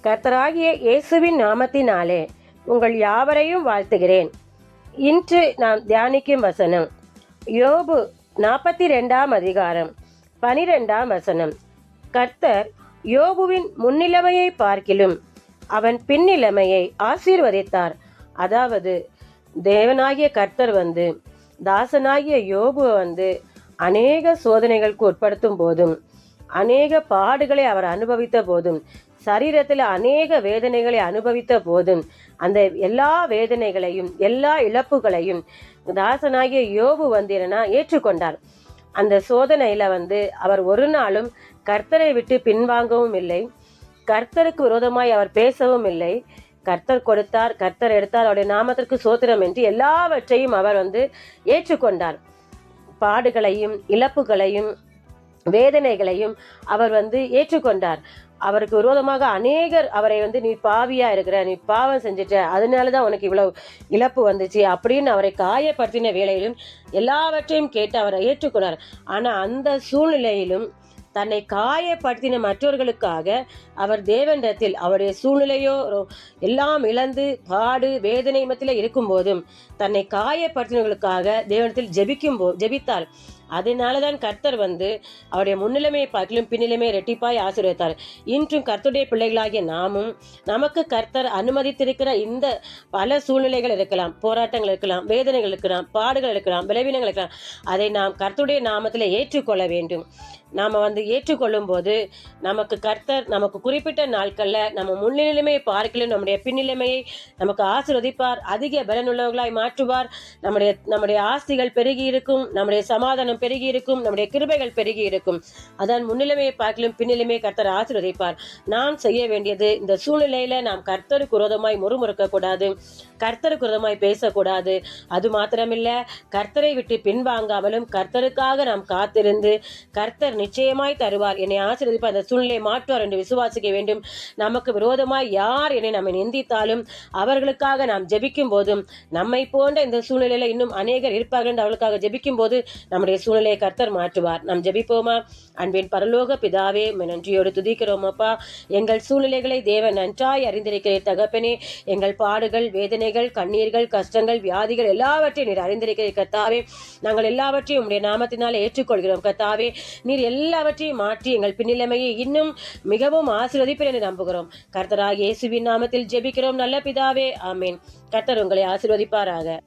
கர்த்தராகிய இயேசுவின் நாமத்தினாலே உங்கள் யாவரையும் வாழ்த்துகிறேன். இன்று நாம் தியானிக்கும் வசனம் யோபு 42 அதிகாரம் 12 வசனம். கர்த்தர் யோபுவின் முன்னிலைமையை பார்க்கிலும் அவன் பின்னிலைமையை ஆசீர்வதித்தார். அதாவது தேவனாகிய கர்த்தர் தாசனாகிய யோபு அநேக சோதனைகளுக்கு உட்படுத்தும் போதும், அநேக பாடுகளை அவர் அனுபவித்த போதும், சரீரத்தில் அநேக வேதனைகளை அனுபவித்த போதும், அந்த எல்லா வேதனைகளையும் எல்லா இழப்புகளையும் தாசனாகிய யோபு ஏற்றுக்கொண்டார். அந்த சோதனையில அவர் ஒரு நாளும் கர்த்தரை விட்டு பின்வாங்கவும் இல்லை, கர்த்தருக்கு விரோதமாய் அவர் பேசவும் இல்லை. கர்த்தர் கொடுத்தார், கர்த்தர் எடுத்தார், அவருடைய நாமத்திற்கு சோத்திரம் என்று எல்லாவற்றையும் அவர் ஏற்றுக்கொண்டார். பாடுகளையும் இழப்புகளையும் வேதனைகளையும் அவர் ஏற்றுக்கொண்டார். அவருக்கு விரோதமாக அநேகர் அவரை நீ பாவியா இருக்கிற, நீ பாவம் செஞ்சிட்ட, அதனாலதான் உனக்கு இவ்வளவு இழப்பு வந்துச்சு அப்படின்னு அவரை காயப்படுத்தின வேளையிலும் எல்லாவற்றையும் கேட்டு அவரை ஏற்றுக்கொண்டார். ஆனா அந்த சூழ்நிலையிலும் தன்னை காயப்படுத்தின மற்றவர்களுக்காக அவர் தேவனிடத்தில் அவருடைய சூழ்நிலையோ எல்லாம் இழந்து பாடு வேதனை மத்தியில் இருக்கும் போதும் தன்னை காயப்படுத்தினவர்களுக்காக தேவனிடத்தில் ஜெபித்தார். அதனாலதான் கர்த்தர் அவருடைய முன்னிலைமையை பார்க்கலும் பின்னிலைமையை ரெட்டிப்பாய் ஆசீர்வதித்தார். இன்றும் கர்த்தருடைய பிள்ளைகளாகிய நாமும் நமக்கு கர்த்தர் அனுமதித்திருக்கிற இந்த பல சூழ்நிலைகள் இருக்கலாம், போராட்டங்கள் இருக்கலாம், வேதனைகள் இருக்கலாம், பாடுகள் இருக்கலாம், பலவீனங்கள் இருக்கலாம், அதை நாம் கர்த்தருடைய நாமத்தில் ஏற்றுக்கொள்ள வேண்டும். நாம் ஏற்றுக்கொள்ளும் போது நமக்கு கர்த்தர் நமக்கு குறிப்பிட்ட நாட்களில் நம்ம முன்னிலைமையை பார்க்கலும் நம்முடைய பின்னிலைமையை நமக்கு ஆசீர்வதிப்பார், அதிக பலனுள்ளவர்களாய் மாற்றுவார். நம்முடைய ஆஸ்திகள் பெருகி இருக்கும், நம்முடைய சமாதானம் பெருகி இருக்கும், நம்முடைய கிருபைகள் பெருகி இருக்கும். அதான் முன்னிலைமையை பார்க்கலும் பின்னிலைமையை கர்த்தர் ஆசீர்வதிப்பார். நாம் செய்ய வேண்டியது இந்த சூழ்நிலையில நாம் கர்த்தருக்கு விரோதமாய் முறுமுறுக்க கூடாது, கர்த்தருக்கு விரோதமாய் பேசக்கூடாது. அது மாத்திரமில்ல, கர்த்தரை விட்டு பின்வாங்காமலும் கர்த்தருக்காக நாம் காத்திருந்து கர்த்தர் நிச்சயமாய் தருவார், என்னை ஆசீர்வதிப்பார், அந்த சூழ்நிலையை மாற்றுவார் என்று விசுவாசிக்க வேண்டும். நமக்கு விரோதமாய் யார் என்னை நம்மை நிந்தித்தாலும் அவர்களுக்காக நாம் ஜெபிக்கும் போதும், நம்மை போன்ற இந்த சூழ்நிலையில இன்னும் அநேகர் இருப்பார்கள் என்று அவர்களுக்காக ஜெபிக்கும் போது நம்முடைய சூழ்நிலையை கர்த்தர் மாற்றுவார். நாம் ஜெபிப்போமா? அன்பின் பரலோக பிதாவே, நன்றியோடு துதிக்கிறோம் அப்பா. எங்கள் சூழ்நிலைகளை தேவன் நன்றாய் அறிந்திருக்கிறீர் தகப்பனே. எங்கள் பாடுகள் வேதனைகள் கண்ணீர்கள் கஷ்டங்கள் வியாதிகள் எல்லாவற்றையும் நீர் அறிந்திருக்கிறீர் கர்த்தாவே. நாங்கள் எல்லாவற்றையும் உம்முடைய நாமத்தினால் ஏற்றுக்கொள்கிறோம் கர்த்தாவே. நீர் எல்லாவற்றையும் மாற்றி எங்கள் பின்னிலைமையை இன்னும் மிகவும் ஆசீர்வதிப்பீர் என்று நம்புகிறோம். கர்த்தராகிய இயேசுவின் நாமத்தில் ஜெபிக்கிறோம் நல்ல பிதாவே, ஆமேன். கர்த்தர் உங்களை ஆசீர்வதிப்பாராக.